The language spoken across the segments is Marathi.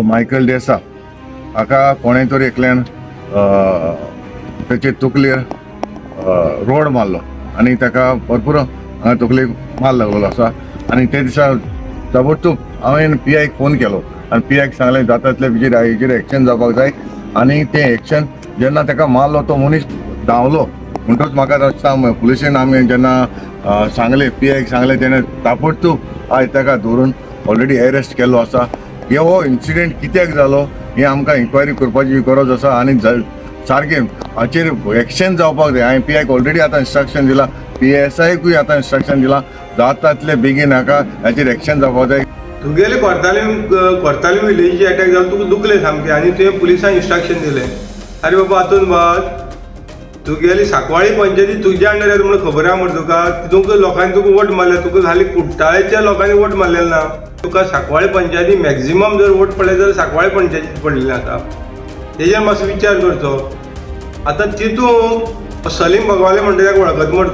मायकल देसा हाका कोणे तरी एकल्यान त्याचे तकलेर रोड मारलो आनी ताका भरपूर हांगा तकलेक मार लागलेलो आसा। आनी ते दिसा ताबडतोब हांवें PIक फोन केलो आनी PIक सांगलें जाता तितले हेजेर एक्शन जावपाक जाय। आनी तें एक्शन जेन्ना ताका मारलो तो मनीस धांवलो म्हणटच म्हाका दिसता पुलिशेन आमी जेन्ना सांगलें PIक सांगलें तेणें ताबडतोब आयज ताका धरून ऑलरेडी अरेस्ट केल्लो आसा। हो इन्सिडेंट कित्याक जालो हें आमकां इन्क्वायरी करपाची गरज आसा आनी सारकें हाचेर एक्शन जावपाक जाय। हांवें PIक ऑलरेडी आतां इन्स्ट्रक्शन दिलां, PSIकूय आतां इन्स्ट्रक्शन दिलां, जाता तितले बेगीन हाका हाचेर एक्शन जावपाक जाय। तुगेले कोर्तालीम विलेजी अटॅक जालो तुका दुखलें सामकें आनी तुवें पुलिसांक इन्स्ट्रक्शन दिलें। अरे बाबा हातून बाद तुगेली सांकवाळी पंचायती तुज्या अंडर येता म्हणून खबर आहा मरे तुका। तुका लोकांनी तुका वोट मारले, तुका खाली कुट्टाळेच्या लोकांनी वोट मारलेलें ना। तुका सांकवाळी पंचायती मॅक्झिमम जर वोट पडले जाल्यार सांकवाळी पंचायतीत पडलेलें आसा। तेजेर मातसो विचार करचो। आतां तितून सलीम भगवाले म्हणटा ताका वळखता मरे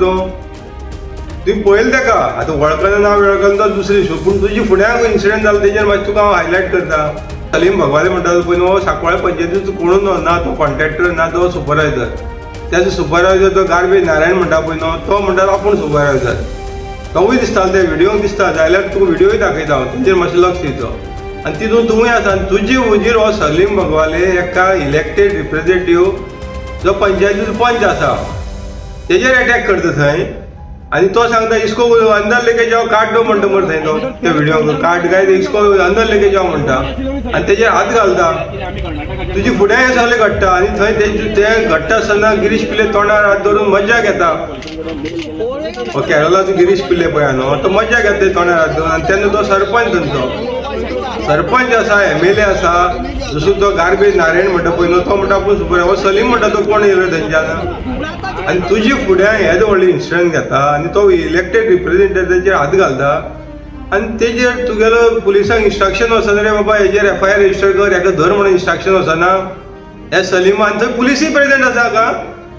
तुवें पळयलें ताका। आतां वळखना ना वळखना तो दुसरी इशू, पूण तुजी फुड्यान इन्सिडेंट जालो तेजेर मातशें तुका हांव हायलायट करता। सलीम भगवाले म्हणटा पळय न्हू, सांकवाळे पंचायतीचो कोणूच ना, तो कॉन्ट्रॅक्टर ना, तो सुपरवायझर। त्याचो सुपरवायझर तो गार्बेज नारायण म्हणटा पळय न्हू, तो म्हणटा आपूण सुपरवायझर। तोवूय दिसतालो त्या व्हिडिओक दिसता, जाल्यार तुका व्हिडिओय दाखयता हांव, तेजेर मातशें लक्ष दिवचो। आनी तितून तुवूय आसा आनी तुजे हुजीर हो सलीम भगवाले एका इलेक्टेड रिप्रेझेंटेटिव्ह जो पंचायतीचो पंच आसा तेजेर अटॅक करता थंय। आनी तो सांगता इसको अंदर लेके जाओ काट दो म्हणटा मरे थंय तो त्या व्हिडिओक काट गाय इसको अंदर लेके जाओ म्हणटा आनी तेजेर हात घालता। तुजी फुड्यान सगळें घडटा आनी थंय ते घडटा आसतना गिरीश पिल्ले तोंडार हात धरून मज्जा घेता। हो केरळाचो गिरीश पिल्ले पळय न्हू, तो मज्जा घेता तोंडार हात धरून। आनी तेन्ना तो सरपंच थंयचो सरपंच आसा, MLA आसा, जसो तो गार्बेज नारायण म्हणटा पळय न्हू, तो म्हणटा आपूण सुपर। हो सलीम म्हणटा तो कोण येयलो थंयच्यान आनी तुजी फुड्यान हेच व्हडले इन्सिडंट घेता आनी तो इलेक्टेड रिप्रेझेंटेटिव्हाचेर हात घालता। आनी तेजेर तुगेलो पुलिसांक इन्स्ट्रक्शन वचना रे बाबा हेजेर FIR रजिस्टर कर, हेका धर म्हणून इन्स्ट्रक्शन वचना हे सलीमान। थंय पुलिसूय प्रेझेंट आसा का?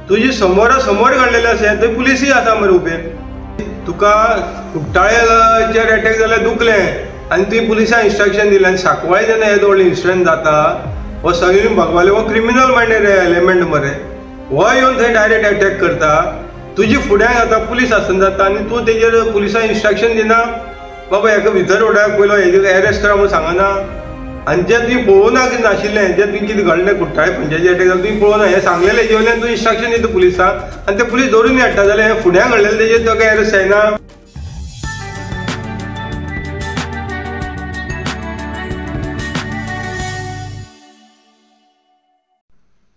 तुजी समोरा समोर घडलेलें आसा थंय पुलिसूय आसा मरे उबे। तुका कुट्टाळेचेर अटॅक जाल्यार दुखलें आनी तुवें पुलिसांक इन्स्ट्रक्शन दिलें आनी सांकवाळे जेन्ना हें व्हडलें इन्सिडंट जाता हो सलीम भगवाले हो क्रिमिनल मायंडेड एलिमेंट मरे। हो येवन थंय डायरेक्ट अटॅक करता, तुजी फुड्यान आतां पुलीस आसतना जाता आनी तूं तेजेर पुलिसांक इन्स्ट्रक्शन दिना बाबा हेका भितर उडोवपाक पयलो हेजेर अरेस्ट करा म्हणून सांगना। आनी जें तुवें पळोवना नाशिल्लें, जें तुवें कितें घडलें कुट्टाळे पंचायती अटॅक जालो तुवें पळोवना, हें सांगलेलें हेजे वयल्यान तूं इन्स्ट्रक्शन दिता पुलिसांक आनी ते पुलीस धरून हाडटा जाल्यार हें फुड्यान घडलेलें तेजेर तो काय अरेस्ट जायना।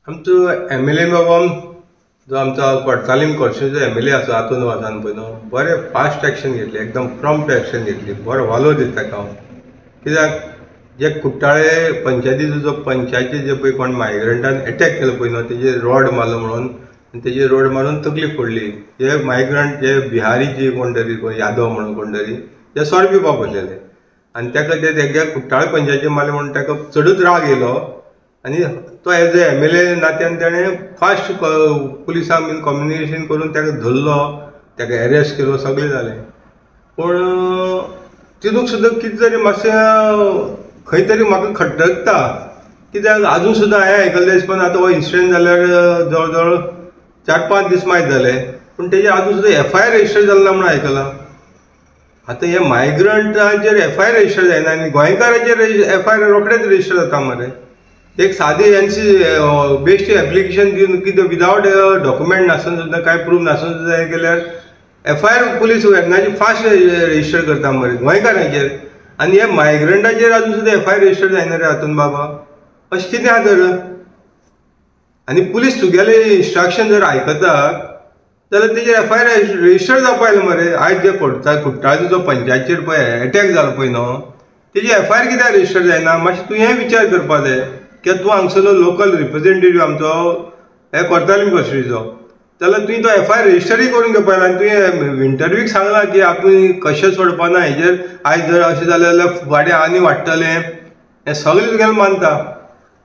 आमचो MLA बाबा जो आमचा कोर्तालीम कॉन्स्टिट्युएन्सीचो MLA आसा हातून वचन पळय न्हू, बरें फास्ट एक्शन घेतली, एकदम प्रॉम्प्ट एक्शन घेतली, बरो वालो दिता ताका हांव। कित्याक जे कुट्टाळे पंचायतीचो जो पंचायतीचे जे पळय कोण मायग्रंटान अटॅक केलो पळय न्हू, तेजेर रॉड मारलो म्हणून आनी तेजेर रॉड मारून तकली फोडली। हे मायग्रंट जे बिहारीचे कोण तरी यादव म्हणून कोण तरी ते सोर पिवपाक बसलेले आनी ताका ते तेगे कुट्टाळे पंचायतीचे मारले म्हणून ताका चडूच राग येयलो आनी तो एज ए MLA नात्यान ताणें फास्ट पुलिसांक बीन कम्युनिकेशन करून ताका धरलो, ताका अरेस्ट केलो, सगळें जालें। पूण तितूंत सुद्दां कितें तरी मातशें खंय तरी म्हाका खट्टकता, कित्याक आजून सुद्दां हांवें आयकल्लें दिसपना आतां हो इन्सिडेंट जाल्यार जवळ जवळ 4-5 दीस मायज जाले, पूण तेजेर आजून सुद्दां FIR रजिस्टर जालें ना म्हणून आयकलां। आतां हे मायग्रंटाचेर FIR रजिस्टर जायना आनी गोंयकाराचेर FIR रोखडेच रजिस्टर जाता मरे। एक सादी बेश्टी एप्लिकेशन दिवन कितें विदावट डॉक्युमेंट नासून सुद्दां कांय प्रूफ नासून सुद्दां हें केल्यार FIR पुलीस वेपनाची फास्ट रजिस्टर करता मरे गोंयकारांचेर आनी हे मायग्रंटाचेर आजून सुद्दां FIR रजिस्टर जायना रे हातून बाबा, अशें कितें आहा तर? आनी पुलीस तुगेले इन्स्ट्रक्शन जर आयकतात जाल्यार तेजेर FIR रजिस्टर जावपाक जाय मरे। आयज जे कुट्टाळेचो जो पंचायतीचेर पळय अटॅक जालो पळय न्हू, तेजी FIR कित्याक रजिस्टर जायना? मातशें तुवें विचार करपा जाय कित्याक तूं हांगसरलो लोकल रिप्रेझेंटेटिव्ह आमचो हे कोर्तालीम कॉन्स्टिट्युएन्सीचो, जाल्यार तुवें तो FIR रजिस्टरूय करून घेवपा जाय। आनी तुवें इंटरव्यूक सांगलां की आपूण कशें सोडपाना, हेजेर आयज जर अशें जालें जाल्यार फाल्यां आनी वाडटलें, हें सगळें तुगेलें मानता।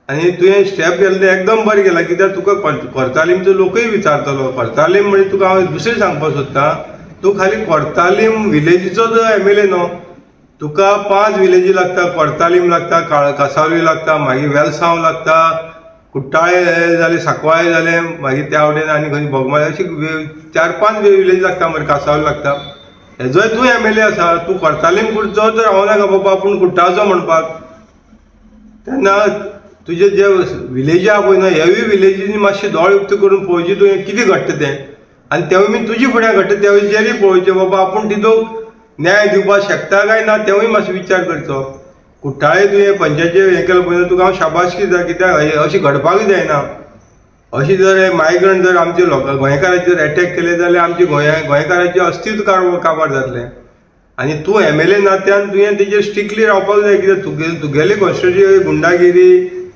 आनी तुवें स्टेप घेतलें एकदम बरें केलां, कित्याक तुका कोर्तालीमचो लोकूय विचारतलो। कोर्तालीम म्हणजे तुका हांव दुसरें सांगपाक सोदतां, तूं खाली कोर्तालीम विलेजीचो जो MLA न्हू, तुका 5 विलेजी लागता, कोर्तालीम लागता, कासावली लागता, मागीर वेलसांव लागता, कुट्टाळे जाले, सांकवाळे जाले, मागीर त्या वटेन आनी खंय बोगमाळे अशी 4-5 विलेज लागता मरे, कासावली लागता. हेजोय तूं MLA आसा, तूं कोर्तालीम पुरतो तर हांव बाबा आपूण कुट्टाळचो म्हणपाक. तेन्ना तुजे जे विलेजी आहा पळय न्हय, ह्याय विलेजींनी मातशें दोळ उक्ते करून पळोवची तुवें कितें घडटा तें, आनी तेवूय बी तुजे फुड्यान घडटा तेजेरूय पळोवचें बाबा आपूण तितूंक न्याय दिवपाक शकता काय ना तेवूय मातसो विचार करचो. कुट्टाळे तुवें पंचायतीचें हें केलें पळय तुका हांव शाबासकी दिता, कित्याक अशें घडपाकूच जायना. अशी जर मायग्रंट जर आमचे गोंयकारांचेर एटॅक केले जाल्यार आमचे गोंयकारांचें अस्तित्व काबार जातलें. आनी तूं MLA नात्यान तुवें तेजेर स्ट्रिक्टली रावपाक जाय, कित्याक तुगेली कॉन्स्टिट्युएन्सी गुंडागिरी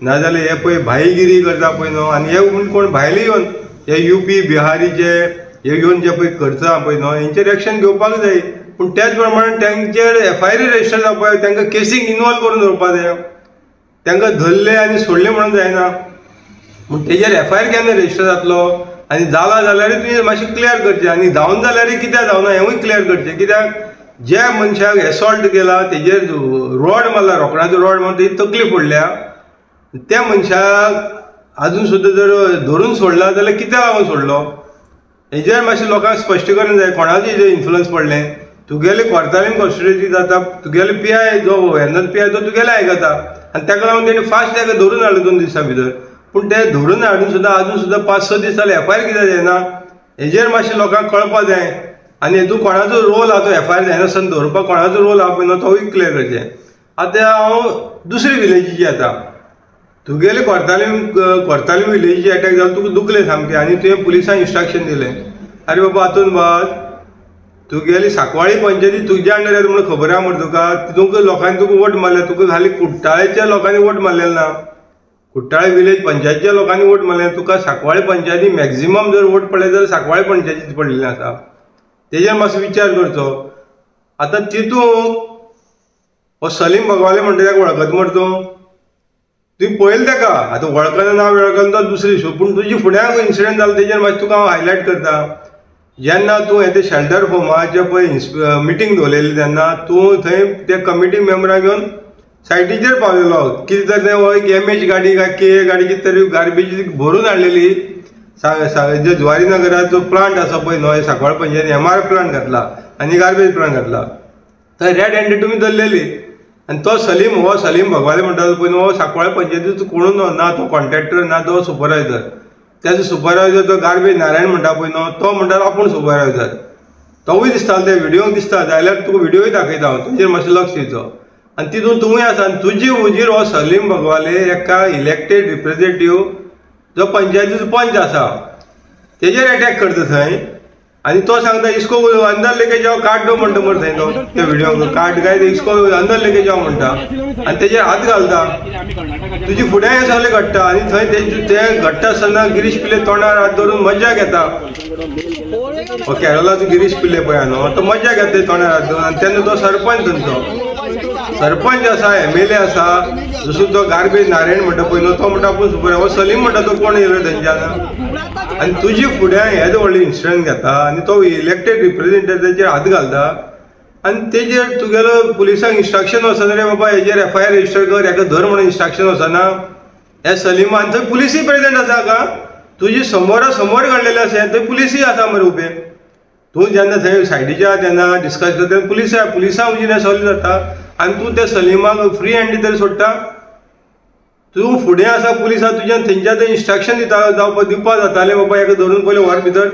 नाजाल्यार हे पळय भाईगिरी करता पळय न्हू, आनी हे कोण भायले येवन हे UP बिहारीचे हे येवन जे पळय करता पळय न्हू, हेंचेर एक्शन घेवपाक जाय. पूण त्याच प्रमाणे तेंचेर FIR रजिस्टर जावपाक जाय, तांकां केसीक इनवॉल्व करून दवरपाक जाय. तांकां धरले आनी सोडले म्हणून जायना. पूण तेजेर FIR केन्ना रजिस्टर जातलो, आनी जाला जाल्यार तुवें मातशें क्लियर करचें, आनी जावन जाल्यार कित्याक जावना हेंवूय क्लियर करचें. कित्याक ज्या मनशाक एसॉल्ट केला तेजेर रॉड मारला, रोकडाचो रॉड मारून तेजी तकली फोडल्या, त्या मनशाक अजून सुद्दां जर धरून सोडला जाल्यार कित्याक लागून सोडलो, हेजेर मातशें लोकांक स्पश्टीकरण जाय. कोणाचें हेजेर इन्फ्लुअन्स पडलें. तुगेले कोर्तालीम कॉन्स्टिट्युएन्सी जाता, तुगेले PI जो वेर्नन PI तो तुगेले आयकता, आनी ताका लागून तेणी फास्ट ताका धरून हाडलो 2 दिसां भितर. पूण ते धरून हाडून सुद्दां अजून सुद्दां 5-6 दीस जाले, FIR कित्याक जायना हेजेर मातशें लोकांक कळपाक जाय. आनी हेतून कोणाचो रोल आहा तो FIR जायनासतना दवरपाक कोणाचो रोल आहा पळय न्हू तोवूय क्लियर करचें. आतां हांव दुसरी विलेजीची येता. तुगेले कोर्तालीम विलेजीची एटॅक जावन तुका दुखलें सामकें, आनी तुवें पुलिसांक इन्स्ट्रक्शन दिलें. अरे बाबा हातून बाद तुगेली सांकवाळी पंचायती तुज्या अंडर येता म्हणून खबर आहा मरे तुका. तुका लोकांनी तुका वोट मारल्या, तुका खाली कुट्टाळेच्या लोकांनी वोट मारलेलें ना, कुट्टाळे विलेज पंचायतीच्या लोकांनी वोट मारलें. तुका सांकवाळी पंचायती मॅक्झिमम जर वोट पडले जाल्यार सांकवाळी पंचायतीच पडलेलें आसा. तेजेर मातसो विचार करचो. आतां तितूंत हो सलीम भगवाले म्हणटा ताका वळखता मरे तूं, तुवें पळयलें ताका. आतां वळखना ना वळखना तो दुसरी इशू, पूण तुजी फुड्यान इन्सिडंट जालो तेजेर मातशें तुका हांव हायलायट करता. जेन्ना तूं हे शेल्टर होमाचे पळय मिटींग दवरलेली तेन्ना तूं थंय त्या कमिटी मेंबराक घेवन सायटीचेर पावलेलो. कितें तर तें MH गाडी काय KA गाडी कितें तरी गार्बेज भरून हाडलेली. जे ज्वारीनगरात जो प्लांट आसा पळय न्हय सांकवाळ पंचायतीन MR प्लांट घातला आनी गार्बेज प्लांट घातला, थंय रेड हँडेड तुमी धरलेली. आनी तो सलीम भगवाले म्हणटा पळय न्हू, हो सांकवाळ पंचायतीचो कोणूच ना, तो कॉन्ट्रॅक्टर ना, तो सुपरवायझर. त्याचो सुपरवायझर तो गार्बेज नारायण म्हणटा पळय न्हू, तो म्हणटा आपूण सुपरवायझर. तोवूय दिसतालो त्या व्हिडिओक दिसता, जाल्यार तुका व्हिडिओय दाखयता हांव, तुजेर मातशें लक्ष दिवचो. आनी तितून तुवूय आसा. आनी तुजी हुजीर हो सलीम भगवाले एका इलेक्टेड रिप्रेझेंटेटिव्ह जो पंचायतीचो पंच आसा तेजेर अटॅक करता थंय. आनी तो सांगता इसको अंदर लेके जाओ काट दो म्हणटा मरे थंय तो त्या व्हिडिओक काट काय इसको अंदर लेके जाओ म्हणटा, आनी तेजेर हात घालता. तुजी फुडें हें सगळें घडटा. आनी थंय तें घडटा आसतना गिरीश पिल्ले तोंडार हात धरून मज्जा घेता. हो केरळाचो गिरीश पिल्ले पळय न्हू, तो मज्जा घेता तोंडार हात धरून. आनी तेन्ना तो सरपंच थंयचो सरपंच आसा, MLA आसा. जसो तो गार्बेज नारायण म्हणटा पळय न्हू, तो म्हणटा आपूण सुपर. हो सलीम म्हणटा तो कोण येयलो थंयच्यान. आनी तुजी फुड्यान हेच व्हडले इन्सिडंट घेता आनी तो इलेक्टेड रिप्रेझेंटेटिव्हाचेर हात घालता. आनी तेजेर तुगेलो पुलिसांक इन्स्ट्रक्शन वचना रे बाबा हेजेर FIR रजिस्टर कर, हेका धर म्हणून इन्स्ट्रक्शन वचना हे सलीमान. थंय पुलिसूय प्रेझेंट आसा का? तुजी समोरा समोर घडलेलें आसा थंय पुलिसूय आसा मरे उबे. तूं जेन्ना थंय सायडीच्या तेन्ना डिस्कस करता तेन्ना पुलिसां उजीर हें सॉल्व जाता. आनी तूं त्या सलीमाक फ्री हँडी तरी सोडटा. तूं फुडें आसा पुलिसां तुज्यान थंयच्या थंय इन्स्ट्रक्शन दिवपाक जातालें बाबा हेका धरून पयलें व्हर भितर.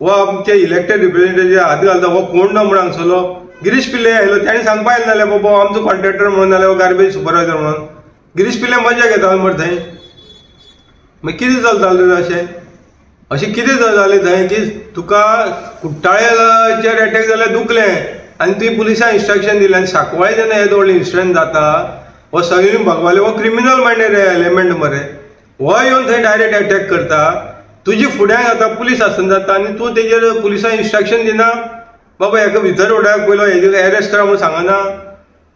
हो आमचे इलेक्टेड रिप्रेझेंटेटिव्ह हात घालता, हो कोण ना म्हणून हांगसरलो गिरीश पिल्ले आयलो. ताणें सांगपा येलें नाल्यार बाबा हो आमचो कॉन्ट्रॅक्टर म्हणून नाल्यार हो गार्बेज सुपरवायझर म्हणून. गिरीश पिल्ले मजा घेतालो मरे थंय. मागीर कितें चलतालें अशें अशें कितें जालें थंय की तुका कुट्टाळेचेर अटॅक जाल्यार दुखलें आनी तुवें पुलिसांक इन्स्ट्रक्शन दिलें. आनी सांकवाळे जेन्ना हे व्हडलें इन्सिडंट जाता हो सलीम भगवाले हो क्रिमिनल मायंडेड एलिमेंट मरे. हो येवन थंय डायरेक्ट अटॅक करता. तुजी फुड्यान जाता पुलीस आसतना जाता आनी तूं तेजेर पुलिसांक इन्स्ट्रक्शन दिना बाबा हेका भितर उडोवपाक पयलो हेजेर अरेस्ट करा म्हणून सांगना.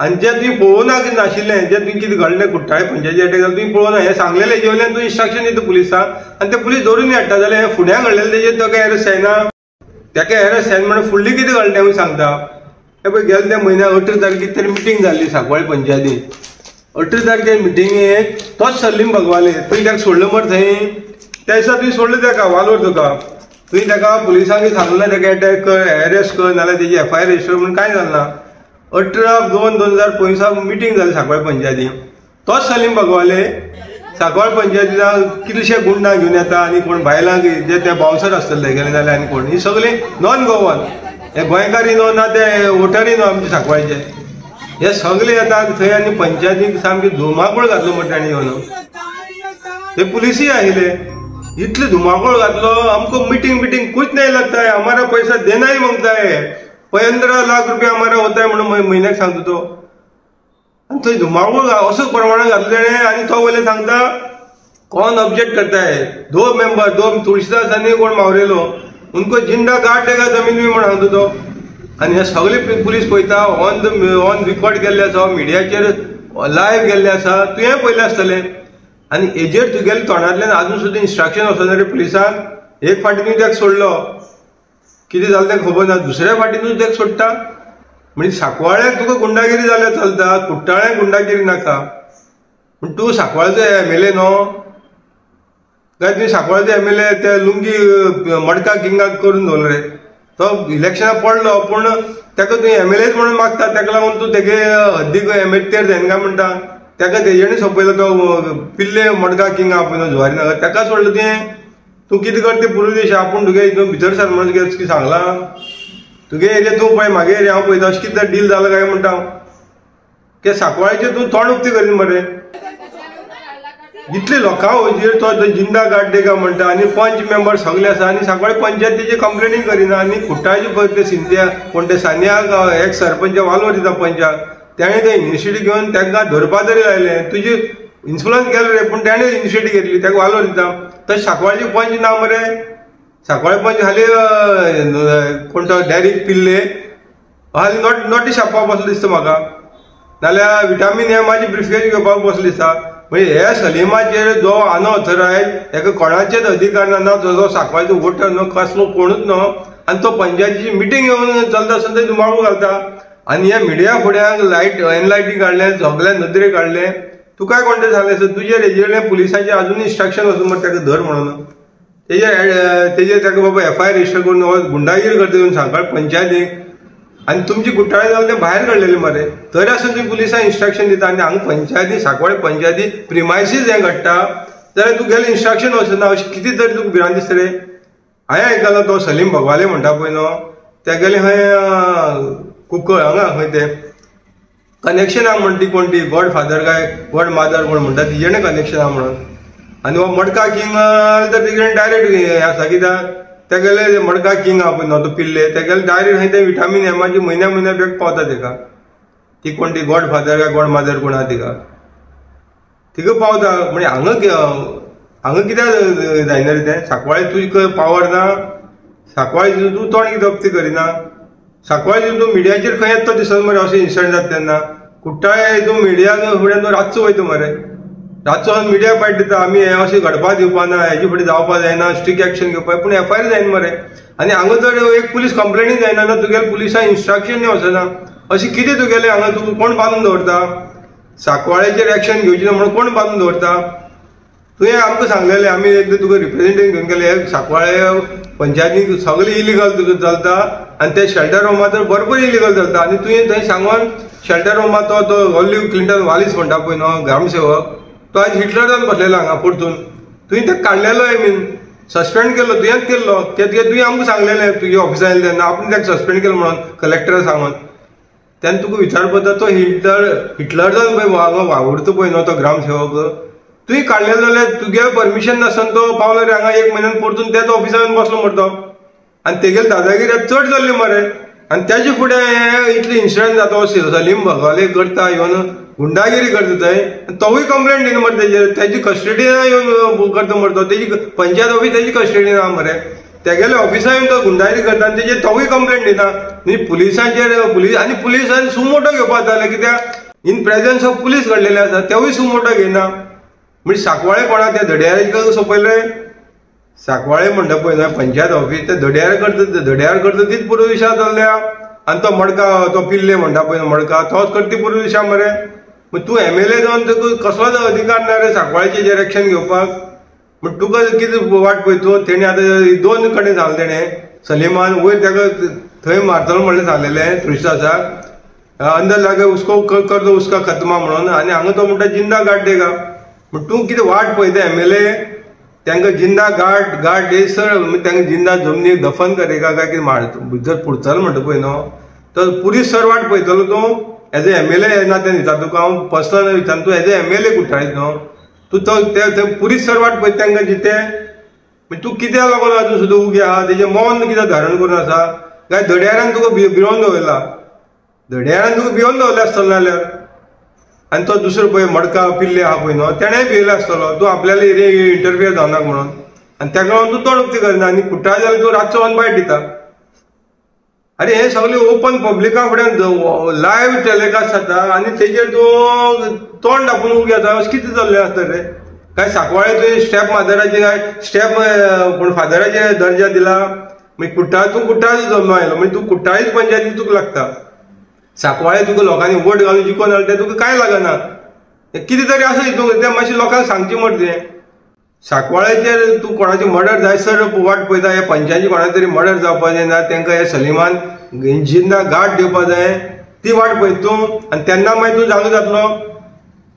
आनी जें तुवें पळोवना नाशिल्लें जें तुवें कितें घडलें कुट्टाळे पंचायती अटॅक जालो तुवें पळोवना हें सांगलेलें हेजे वयल्यान तूं इन्स्ट्रक्शन दिता पुलिसांक आनी ते पुलीस धरून हाडटा जाल्यार हें फुड्यान घडलेलें तेजेर ताका अरेस्ट जायना. ताका अरेस्ट जायना म्हणून फुडली कितें घडलें तें सांगता. हे पळय गेल्या त्या म्हयन्याक 18 तारखेक तरी मिटींग जाल्ली सांकवाळे पंचायतीन. 18 तारखेक मिटींगेक तोच सलीम भगवाले तुवें ताका सोडलो मरे थंय. त्या दिसा तुवें सोडलो ताका वालोर तुका. तुवें ताका पुलिसांनी सांगलें ताका अटॅक कर, अरेस्ट कर, नाल्यार तेजी FIR रजिस्टर म्हणून कांय जालें ना. 18/2/2025 मिटींग जाली सांकवाळे पंचायतीन. तोच सलीम भगवाले सांकवाळे पंचायतीन कितलेशे गुंडा घेवन येता आनी कोण बायलांक जे ते बाउन्सर आसतले गेले नाल्यार आनी कोण ही सगळीं नॉन गोवन, हे गोंयकारी न्हू ना ते वोटरी न्हू आमचे सांकवाळचे, हे सगळे येतात थंय आनी पंचायतीक सामकी धुमाकूळ घातलो मरे तांणी येवन. ते पुलिसूय आयले, इतले धुमाकूळ घातलो हमको मीटिंग कुछ नहीं लगता है, हमारा पैसा देना ही मांगता है, 15 लाख रुपया हमारा होता है म्हणून म्हयन्याक सांगता तो. आनी थंय धुमाकूळ असो प्रमाणात घातलो तेणें. आनी तो वयले सांगता कौन ऑब्जेक्ट करता है, 2 मेंबर, 2 तुळशीदास आनी कोण मावरेलो, उनको जिंदा गाड देगा जमीन बी म्हणून सांगता तो. आनी हे सगळे पुलीस पळयता, ऑन रिकॉर्ड केल्ले आसा, मिडियाचेर लायव्ह गेल्ले आसा, तुवें पळयलें आसतलें. आनी हेजेर तुगेले तोंडांतल्यान आजून सुद्दां इन्स्ट्रक्शन वचना रे पुलिसांक. एक फावटी तुवें ताका सोडलो, कितें जालें तें खबर ना, दुसऱ्या फावटी तूं ताका सोडटा. म्हणजे सांकवाळ्याक तुका गुंडागिरी जाल्यार चलता, कुट्टाळ्याक गुंडागिरी नाका. पूण तूं सांकवाळचो MLA न्हू काय? तुवें सांकवाळचो MLA ते लुंगी मडका किंगाक करून दवरलो रे. तो इलेक्शनाक पडलो पूण ताका तुवें MLAच म्हणून मागता, ताका लागून तूं तेगे हद्दीक तेर जायना काय म्हणटा. ताका तेजेणी सोंपयलो तो पिल्ले मडका किंग आहा पळय न्हू जुवारीनगर, ताका सोडलो तुवें. तूं कितें कर तें पुरू देश आपूण तुगे हितून भितर सर म्हणून तुगे सांगलां. तुगे एरिया तूं पळय म्हागे एरिया हांव पळयता अशें कितें डील जालां काय म्हणटा हांव. ते सांकवाळेचेर तूं तोंड उक्ती करीन मरे. जितले लोकां वयचेर तो जिंदा गाड देगा म्हणटा आनी पंच मेंबर सगळे आसा आनी सांकवाळे पंचायतीचे कंप्लेनी करिना. आनी कुट्टाळचे पळय ते सिंधिया कोण ते सान्याक एक सरपंच वालोर दिता पंचाक, ताणें ते इनिशिएटीव घेवन तांकां धरपा तरी लायले. तुजी इन्फ्लुअन्स गेलो रे पूण ताणें इनिशिएटीव घेतली, ताका वालोर दिता. तशें सांकवाळचे पंच ना मरे. सांकवाळे पंच हाली कोण तो डॅरिक पिल्ले हाली नोटीस छापपाक बसलो दिसता म्हाका, नाल्यार विटामीन एमाची ब्रिफकेज घेवपाक बसलो दिसता. म्हणजे हे सलीमाचेर जो अनऑथरायज हेका कोणाचेच अधिकार ना, जो सांकवाळचो वोटर न्हू, कसलो कोणूच न्हू. आनी तो पंचायतीची मिटींग घेवन चलता आसतना थंय धुमाकूळ घालता. आनी हे मिडिया फुड्यांक एनलायटी काडलें, सगळ्या नदरे काडलें. तुका कोण तें सांगलें तुजेर हेजेर पुलिसांचे अजून इन्स्ट्रक्शन वचून मरे ताका धर म्हणून. तेजेर ताका बाबा FIR रजिस्टर करून गुंडागिरी करता येवन सांकवाळे पंचायतीक. आनी तुमची कुट्टाळे जालें तें भायर काडलेलें मरे. तरी आसून तुमी पुलिसांक इन्स्ट्रक्शन दिता आनी हांगा पंचायती सांकवाळे पंचायती प्रिमायसीस हें घडटा जाल्यार तुगेलें इन्स्ट्रक्शन वचना. अशें कितें तरी तुका भिरांत दिसता रे. हांवें आयकलां तो सलीम भगवाले म्हणटा पळय न्हू, ते गेले खंय कुंकळ हांगा खंय ते कनेक्शनाक म्हणटी कोण ती गॉडफादर काय गॉड मादर कोण म्हणटा तिजेणे कनेक्शन आहा म्हणून. आनी हो मडका किंग तर तिकडे डायरेक्ट हे आसा कित्याक ते गेले मडका किंग आहा पळय न्हू तो पिल्ले, ते गेले डायरेक्ट खंय ते विटामीन एमाची म्हयन्या बॅग पावता ताका. ती कोण ती गॉडफादर काय गॉड मादर कोण आहा तिका पावता. म्हणजे हांगा कित्याक जायना रे तें? सांकवाळे तुजे पावर ना, सांकवाळे तूं तोंड कितें उक्ती करिना. सांकवाळे तूं मिडियाचेर खंय येता तो दिसता मरे अशें इन्सिडंट जाता तेन्ना. कुट्टाळे तूं मिडियाक फुड्यान तूं रातचो वयता मरे, रातचो मिडिया पायट दिता आमी हें अशें घडपा दिवपा ना, हेजे फुडें जावपा जायना, स्ट्रिक्ट एक्शन घेवपाक. पूण FIR जायना मरे. आनी हांगा जर एक पुलीस कंप्लेनी जायना जाल्यार तुगेले पुलिसांक इन्स्ट्रक्शन वचना. अशें कितें तुगेलें हांगा तुका कोण बांदून दवरता? सांकवाळेचेर एक्शन घेवची ना म्हणून कोण बांदून दवरता? तुवें आमकां सांगलेलें, आमी एकदां तुका रिप्रेझेंटेटिव्ह घेवन गेले सांकवाळे पंचायतीक सगळें इलिगल तुका चलता आनी ते शेल्टर होमा तर भरपूर इलिगल चलता. आनी तुवें थंय सांगून शेल्टर होमा तो ऑलिव्ह क्लिंटन वालीस म्हणटा पळय न्हू ग्रामसेवक, तो आज हिटलर जावन बसलेलो हांगा परतून. तुवें ताका काडलेलो सस्पेंड केल्लो, तुवेंच केल्लो. कित्याक तुवें आमकां सांगलेलें तुजे ऑफिसान येयले तेन्ना आपूण ताका सस्पेंड केलो म्हणून कलेक्टराक सांगून. तेन्ना तुका विचारपता तो हिटलर जावन पळय हांगा वावुरता पळय न्हू तो ग्रामसेवक, तुवें काडलेलो जाल्यार तुगे परमिशन नासतना तो पावलो रे हांगा 1 म्हयन्यान परतून त्याच ऑफिसान बसलो मरे तो. आनी तेगेली दादागिरी चड जाल्ली मरे. आनी तेजे फुडें इतले इन्सिडंट जाता सलीम भगवाले करता येवन गुंडागिरी करता थंय. तोवूय कंप्लेंट दिना मरे तेजेर, तेजी कस्टडीन येवन करता मरे तो. तेजी पंचायत ऑफिस तेजी कस्टडीन आहा मरे. तेगेले ऑफिसान येवन तो गुंडागिरी करता आनी तेजेर तोवूय कंप्लेंट दिना. पुलिस आनी पुलिसान सुमोटो घेवपाक जाले कित्याक इन प्रेझन्स ऑफ पुलीस घडलेले आसा, तेवूय सुमोटो घेयना. म्हणजे सांकवाळे कोणाक त्या धड्यार सोंपयले? सांकवाळे म्हणटा पळय ना पंचायत ऑफिस ते धड्यार करता तीच पुरो विशा जाल्ल्या. आनी तो मडका तो पिल्ले म्हणटा पळय मडका तोच करता पुरो दिशा मरे. मग तूं MLA जावन तुका कसलोच अधिकार ना रे सांकवाळेचेर एक्शन घेवपाक. मग तुका कितें वाट पळयतो तेणी आतां 2 कडेन जालें तेणें सलीमान वयर ताका थंय मारतलो म्हणलें सांगलेलें तुळशीदासाक अंदर लागे उसको कर दो उसका खतमा म्हणून आनी हांगा तो म्हणटा जिंदा गाड देगा. मग तूं कितें वाट पळयता MLA तांकां जिंदा गाड दे सर तांकां जिंदा जमनीक दफन करेगा काय कितें भितर पुडचलो म्हणटा पळय न्हू तो पुलीस सर वाट पळयतलो तूं एज ए MLA नात्यान दिता तुका हांव पर्सनल विचार तूं एज ए MLA कुट्टाळीत न्हू तूं तो पुलीस सर वाट पळयता तांकां जिते तूं कित्याक लागून अजून सुद्दां उगी आहा तेजें मौन कित्याक धारण करून आसा काय धड्यारान तुका भिवून दवरला. धड्यारान तुका भिवून दवरलें आसतलें जाल्यार आनी तो दुसरो पळय मडका पिल्ले आहा पळय न्हू तेणेंय भियेलो आसतलो तूं आपल्याला एरिया इंटरफियर जावनाका म्हणून आनी ताका लागून तूं तोंड उक्ती करना आनी कुट्टाळे जाल्यार तूं रातचो वन बायट दिता. अरे हे सगळें ओपन पब्लिका फुड्यान लायव्ह टेलिकास्ट जाता आनी तेजेर तूं तोंड दाखोवन उगी येता अशें कितें चल्लें आसता रे. काय सांकवाळे तुवें स्टेप मादराचे काय स्टेप पूण फादराचे दर्जा दिला मागीर कुट्टाळे तूं कुट्टाळे जल्लो आयलो म्हणजे तूं कुट्टाळीच पंचायती तुका लागता. सांकवाळे तुका लोकांनी वोट घालून जिखोवन हाडलें तें तुका कांय लागना कितें तरी आसा हितून तें मातशें लोकांक सांगचें मरे तें. सांकवाळेचेर तूं कोणाचें मर्डर जायसर वाट पळयता हे पंचायती कोणाचें तरी मर्डर जावपा जायना तांकां हे सलीमान जिंदा गाड दिवपा जाय ती वाट पळयत तूं आनी तेन्ना मागीर तूं जागो जातलो.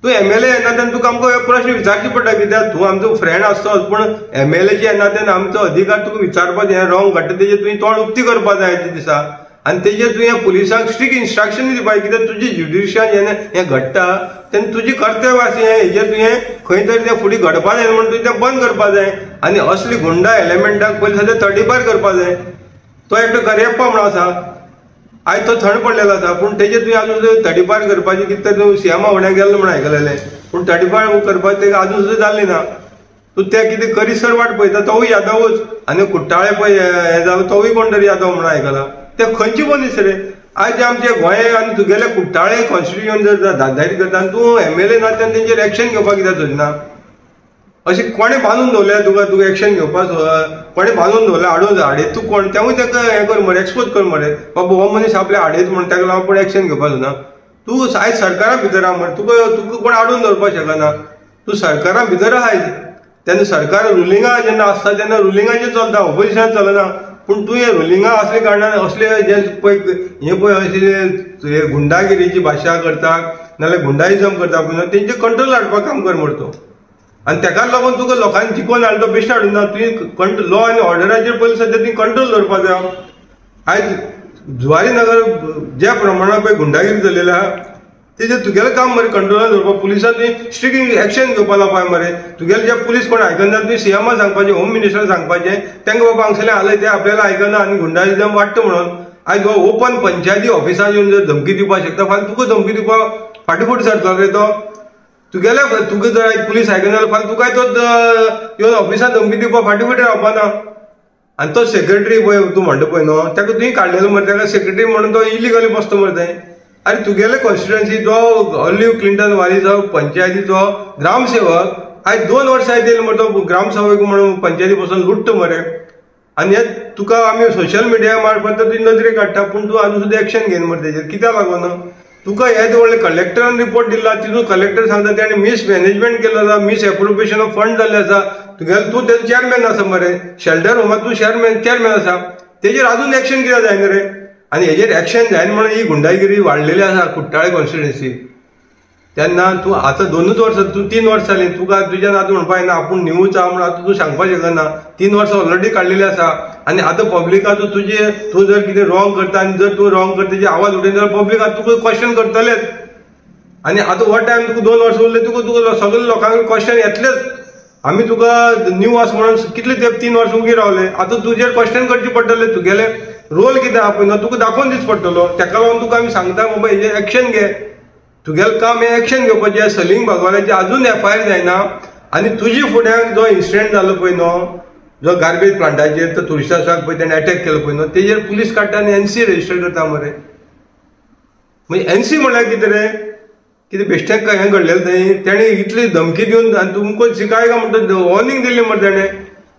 तूं MLA येना तेन्ना तुका आमकां हे प्रश्न विचारचे पडटा कित्याक तूं आमचो फ्रेंड आसतोच पूण MLAचे येना तेन्ना आमचो अधिकार तुका विचारपाचें हें रॉंग घडटा तेजेर तुवें तोंड उक्ती करपा जाय ते दिसा आनी तेजेर तुवें पुलिसांक स्ट्रिक्ट इन्स्ट्रक्शन दिवपाक कित्याक तुजी ज्युडिशियल जेन्ना हें घडटा तेन्ना तुजी कर्तव्य आसा हेजेर तुवें खंय तरी तें फुडें घडपा जाय म्हणून तुवें तें बंद करपा जाय आनी असली गुंडा एलिमेंटाक पयलीं सद्या तडीपार करपा जाय. तो एकटो करियप्पा म्हणून आसा आयज तो थंड पडलेलो आसा पूण तेजेर तुवें आजून तडीपार करपाचें कितें तर तूं सीएमा फुड्यान गेल्लो म्हणून आयकलेलें पूण तडीपार करपाचें तेका आजून सुद्दां जाल्लें ना. तूं तें कितें करीसर वाट पळयता तोवूय यादवूच आनी कुट्टाळे पळय हें जालो तोवूय कोण तरी यादव म्हणून आयकला ते खंयचे मनीस रे. आयज आमचे गोंय आनी तुगेले कुट्टाळे कॉन्स्टिट्युशन जर दादारी करता आनी तूं MLA नात्यान तेंचेर एक्शन घेवपाक कित्याक सोदना. अशें कोणें बांदून दवरल्या तुका एक्शन घेवपाक कोणें बांदून दवरल्या हाडयत तूं कोण तेवूय ताका हें कर मरे एक्सपोज कर मरे बाबा हो मनीस आपल्या हाडयत म्हणून ताका लागून पूण एक्शन घेवपाक सोदना. तूं आयज सरकारा भितर आहा मरे तुका कोण हाडून दवरपाक शकना. तूं सरकारा भितर आहा तेन्ना सरकार रुलिंगा जेन्ना आसता तेन्ना रुलिंगाचेर चलता ऑपोजिशनान चलना पूण तूं हे रुलिंगा असले कारणान असले जे पळय हे पळय अशें गुंडागिरीची भाशा करता नाजाल्यार गुंडाइजम करता पळय तेंचे कंट्रोल हाडपाक काम कर मरे तूं आनी तेकाच लागून तुका लोकांनी जिखोवन हाडलो बेश्ट हाडून ना तुवें लॉ आनी ऑर्डराचेर पयलीं सद्या तुवें कंट्रोल दवरपा जाय. आयज जुवारी नगर ज्या प्रमाणान पळय गुंडागिरी चल्लेली आहा तेजेर तुगेलें काम मरे कंट्रोलान दवरपाक पुलिसां तुवें स्ट्रिक्ट एक्शन घेवपा लावपाक मरे. तुगेले जे पुलीस कोण आयकना तुवें सीएमा सांगपाचें होम मिनिस्टराक सांगपाचें तांकां बाबा हांगसरलें आलय तें आपल्याला आयकना आनी गुंडाइजम वाडटा म्हणून आयज हो ओपन पंचायती ऑफिसान येवन जर धमकी दिवपाक शकता फाल्यां तुका धमकी दिवपाक फाटीफूट सरतलो रे तो. तुगेले तुका जर आयज पुलीस आयकना जाल्यार फाल्यां तुकाय तो येवन ऑफिसान धमकी दिवपाक फाटीफूट रावपाना. आनी तो सेक्रेटरी पळय तूं म्हणटा पळय न्हू ताका तुवें काडलेलो मरे ताका सेक्रेटरी म्हणून तो इलिगली बसता मरे थंय. अरे तुगेले कॉन्स्टिट्युएन्सी जो ऑलिव्ह क्लिंटन वालीचो पंचायतीचो ग्रामसेवक आयज 2 वर्सां येयले मरे तो ग्रामसेवक म्हणून पंचायती बसून लुट्टा मरे आनी हे तुका आमी सोशल मिडिया मार्फत तुजी नदरेक काडटा पूण तूं आजून सुद्दां एक्शन घेयना मरे तेजेर कित्याक लागून. तुका हे व्हडले कलेक्टरान रिपोर्ट दिला तितून कलेक्टर सांगता तेणें मिसमॅनेजमेंट केलो आसा मिस एप्रोप्रिएशन ऑफ फंड जाल्ले आसा तुगेले तूं तेजो चेअरमॅन आसा मरे शेल्टर होमाक तूं चेअरमॅन आसा तेजेर आजून एक्शन कित्याक जायना रे. आनी हेजेर एक्शन जायना म्हणून ही गुंडागिरी वाडलेली आसा कुट्टाळे कॉन्स्टिट्युएन्सी तेन्ना तूं आतां 2च वर्सां तूं 3 वर्सां जालीं तुका तुज्यान आतां म्हणपा येना आपूण न्यूज आहा म्हणून आतां तूं सांगपाक शकना. 3 वर्सां ऑलरेडी काडलेली आसा आनी आतां पब्लिकाचो तूं जर कितें रॉंग करता आनी जर तूं रॉंग करता तेजी आवाज उठयता जाल्यार पब्लीक आतां तुका क्वेश्चन करतलेच आनी आतां हो टायम तुका 2 वर्सां उरले तुका सगळे लोकांक क्वेश्चन येतलेच. आमी तुका न्यू आसा म्हणून कितले तेंप 3 वर्सां उगी रावले आतां तुजेर क्वेश्चन करचे पडटले तुगेले रोल कितें आहा पळय तुका दाखोवन दीस पडटलो ताका लागून तुका आमी सांगता बाबा हेजेर एक्शन घे. तुगेलें काम हें एक्शन घेवपाचें. सलीम भगवानाची आजून FIR जायना आनी तुजी फुड्यान जो इन्सिडेंट जालो पळय न्हू जो गार्बेज प्लांटाचेर तो तुळशीदासाक पळय तेणें अटॅक केलो पळय न्हू तेजेर पुलीस काडटा आनी NC रजिस्टर करता मरे. म्हणजे NC म्हळ्यार कितें रे कितें बेश्टें हें घडलेलें थंय तेणें इतली धमकी दिवन आनी तुमकां शिकायगा म्हणटा वॉर्निंग दिल्ली मरे तेणें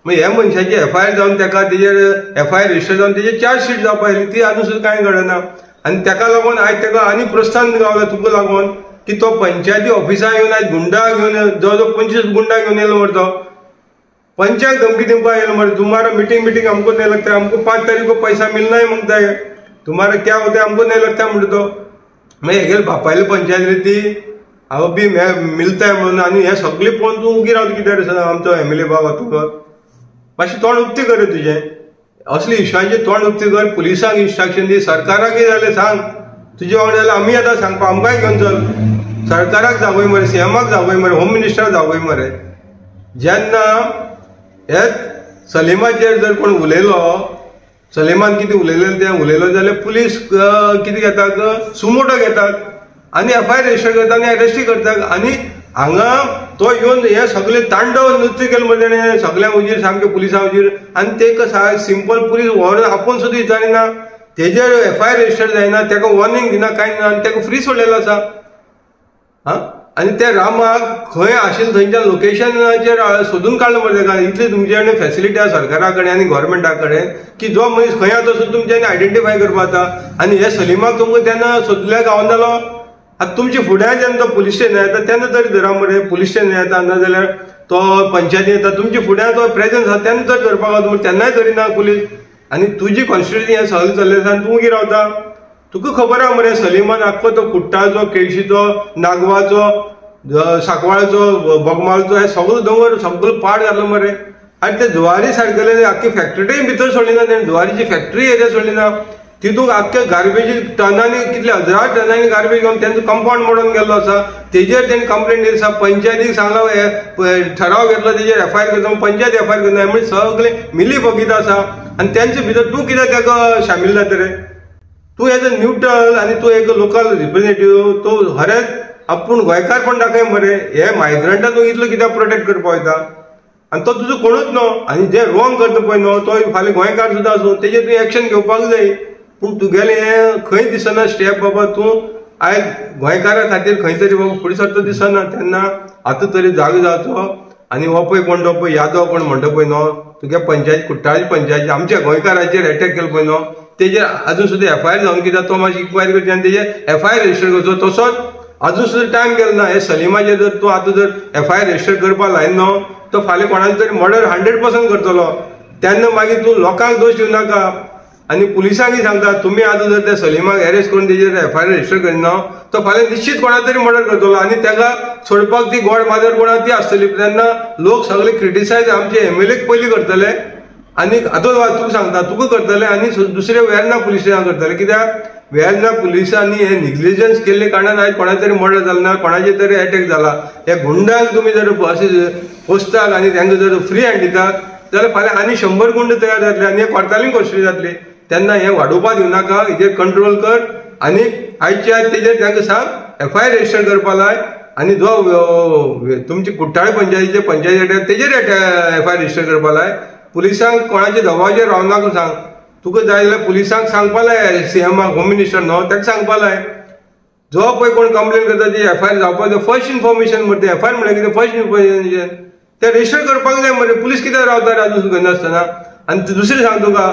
मग ह्या मनशाची FIR जावन ताका तेजेर FIR रजिस्टर जावन तेजेर चार्जशीट जावपाक आयली ती आजून सुद्दां कांय घडना आनी ताका लागून आयज ताका आनी प्रोत्साहन गावला तुका लागून की तो पंचायती ऑफिसांत येवन आयज गुंडा घेवन जवळ जवळ 25 गुंडा घेवन येयलो मरे तो पंचायत धमकी दिवपाक येयलो मरे तुम्हारा मीटिंग हमको नहीं लगता है हमको 5 तारीख को पैसा मिलना ही मांगता है तुम्हारा क्या होता है हमको नहीं लगता म्हणटा तो मागीर हेगेल बापायली पंचायत रे ती हांव बी मिलता है म्हणून आनी हे सगळे पळोवन तूं उगी रावता कित्याक रे आमचो MLA बाबा तुका मातशें तोंड उक्ती कर रे तुजें असले इश्यूंचेर तोंड उक्ती कर पुलिसांक इन्स्ट्रक्शन दी सरकाराक कितें जालें सांग तुजे वांगडा जाल्यार आमी आतां सांगपा आमकांय घेवन चल सरकाराक जावय मरे CMाक जावय मरे होम मिनिस्टराक जावय मरे जेन्ना हे सलीमाचेर जर कोण उलयलो सलीमान कितें उलयलें तें उलयलो जाल्यार पुलीस कितें घेतात सुमोटो घेतात आनी FIR रजिस्टर करतात आनी अरेस्टूय करतात आनी हांगा तो येवन हे सगळे तांडव नृत्य केलें मरे तेणें सगळ्यां हुजीर सामकें पुलिसां हुजीर आनी तेका सिंपल पुलीस व्हरून आपूण सुद्दां विचारिना तेजेर FIR रजिस्टर जायना तेका वॉर्निंग दिना कांय ना आनी तेका फ्री सोडलेलो आसा हां आनी ते रामाक खंय आशिल्लें थंयच्या लोकेशनाचेर सोदून काडलो मरे तेका इतली तुमचे कडेन फॅसिलिटी आसा सरकारा कडेन आनी गव्हर्मेंटा कडेन की जो मनीस खंय आसा तो सुद्दां तुमच्यांनी आयडेंटिफाय करपाक जाता आनी हे सलीमाक तुमकां तेन्ना सोदल्याक गावनालो आतां तुमच्या फुड्यान जेन्ना तो पुलीस स्टेशन येता तेन्ना तरी धरा मरे पुलीस स्टेशन येता नाजाल्यार तो पंचायती येता तुमच्या फुड्यान तो प्रेजन्स आसा तेन्ना तरी धरपाक गावता तेन्नाय धरिना पुलीस आनी तुजी कॉन्स्टिट्युएन्सी हें सगळें चल्लें आसा आनी तूं कितें रावता तुका खबर आहा मरे सलीमान आख्खो तो कुट्टाचो केळशीचो नागवाचो सांकवाळचो बोगमाळचो हे सगळो दोंगर सगळो पाड घातलो मरे आनी ते जुवारी सारकेले आख्खी फॅक्टरी भितर सोडली ना तेणें जुवारीची फॅक्टरी एरिया सोडली ना तितूंक आख्खे गार्बेजी टनांनी कितले हजार टनांनी गार्बेज घेवन तेंचो कंपाउंड मोडून गेल्लो आसा तेजेर तेणें कंप्लेंट दिली आसा पंचायतीक सांगला ठराव घेतलो तेजेर FIR करता पंचायत FIR करता म्हणजे सगळे मिली बगीत आसा आनी तेंचे भितर तूं कित्याक ताका शामील जाता रे तूं एज अ न्यूट्रल आनी तूं एक लोकल रिप्रेझेंटेटिव्ह तो खरेंच आपूण गोंयकार पण दाखय मरे हे मायग्रंटाक तूं इतलो कित्याक प्रोटेक्ट करपा वयता आनी तो तुजो कोणूच न्हू आनी जे रॉंग करता पळय न्हू तो फाल्यां गोंयकार सुद्दां आसूं तेजेर तुवें एक्शन घेवपाक जाय पूण तुगेलें हें खंय दिसना स्टेप बाबा तूं आयज गोंयकारा खातीर खंय तरी बाबा फुडें सरता दिसना तेन्ना आतां तरी जागो जावचो आनी हो पळय कोण तो पळय यादव कोण म्हणटा पळय न्हू तुगे पंचायत कुट्टाळी पंचायती आमच्या गोंयकाराचेर अटॅक केलो पळय न्हू तेजेर आजून सुद्दां FIR जावन कित्याक तो मातशी इन्क्वायरी करची आनी तेजेर FIR रजिस्टर करचो तसोच अजून सुद्दां टायम गेलो ना हे सलीमाचेर जर तूं आतां जर FIR रजिस्टर करपा लायन न्हू तो फाल्यां कोणाचो तरी मर्डर 100% करतलो तेन्ना मागीर तूं लोकांक दोश दिवं नाका आनी पुलिसांकय सांगता तुमी आतां जर त्या सलीमाक अरेस्ट करून तेजेर FIR रजिस्टर करिना तो फाल्यां निश्चित कोणा तरी मर्डर करतलो आनी ताका सोडपाक ती गोड माजर कोणा ती आसतली तेन्ना लोक सगळे क्रिटिसायज आमचे MLAक पयलीं करतले आनी आतां तुका सांगता तुका करतले आनी दुसरे वेर्ना पुलीस स्टेशन करतले कित्याक वेर्ना पुलिसांनी हे निग्लिजन्स केल्ले कारणान आयज कोणा तरी मर्डर जालो ना कोणाचेर तरी अटॅक जाला हे गुंडांक तुमी जर अशें पोसतात आनी तांकां जर फ्री हँड दितात जाल्यार फाल्यां आनी 100 गुंड तयार जातले आनी हे कोर्टालीं कश्टी जातली तेन्ना हे वाडोवपाक दिवं नाका हेजेर कंट्रोल कर आनी आयचे आयज तेजेर तांकां सांग FIR रजिस्टर करपा लाय आनी जो तुमची कुट्टाळे पंचायतीचे पंचायती तेजेर FIR रजिस्टर करपा लाय पुलिसांक कोणाच्या दबावाचेर रावं नाका सांग तुका जाय जाल्यार पुलिसांक सांगपा लाय CMाक होम मिनिस्टर न्हू ताका सांगपा लाय जो पळय कोण कंप्लेन करता ती FIR जावपाक जाय फर्स्ट इन्फॉर्मेशन मरे FIR म्हळ्यार कितें फर्स्ट इन्फॉर्मेशन तें रजिस्टर करपाक जाय मरे पुलीस कित्याक रावता आजून करनासतना आनी दुसरें सांग तुका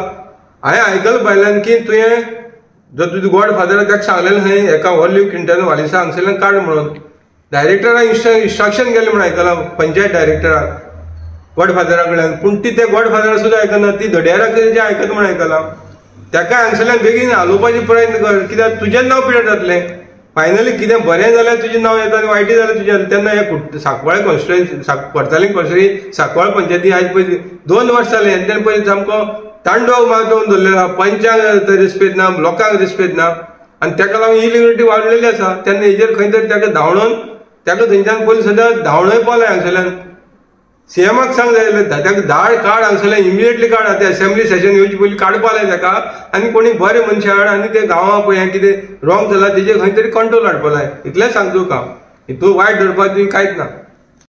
हांवें आयकलां भायल्यान की तुवें जर तुजे गॉड फादराक ताका सांगलेलें खंय एका व्हडली क्विंटल वालिसा हांगसरल्यान काड म्हणून डायरेक्टराक इन्स्ट्रक्शन केलें म्हणून आयकलां पंचायत डायरेक्टराक गॉड फादरा कडल्यान पूण ती ते गॉड फादराक सुद्दां आयकना ती धड्याराक जे आयकता म्हण आयकलां ताका हांगसरल्यान बेगीन हालोवपाचे प्रयत्न कर कित्याक तुजें नांव पिड्यार जातलें फायनली कितें बरें जाल्यार तुजें नांव येता आनी वायटय जाल्यार तुजें तेन्ना हे सांकवाळे कॉन्स्टिट्युएन्सी कोर्तालीं कॉन्स्टिट्युएन्सी सांकवाळ पंचायती आयज पळय 2 वर्स जालें आनी तेणें पळय सामको तांडव माजोवन दवरलेलो आहा पंचांक रिस्पेद ना लोकांक रिस्पेद ना आनी ताका लागून इलिगलिटी वाडलेली आसा तेन्ना हेजेर खंय तरी ताका धांवडोन ताका थंयच्यान पयलीं सद्दां धांवडोय पावलें हांगसरल्यान CMाक सांग जाय जाल्यार ताका धाड काड हांगसरल्यान इमिडिएटली काड ते असेंब्ली सेशन येवचे पयलीं काडपा लाय ताका आनी कोणी बरे मनशां हाड आनी ते गांवां पळय हें कितें रॉंग जालां तेजेर खंय तरी कंट्रोल हाडपा लाय इतलेंच सांगता तुका हितून वायट धरपाक तुवें कांयच ना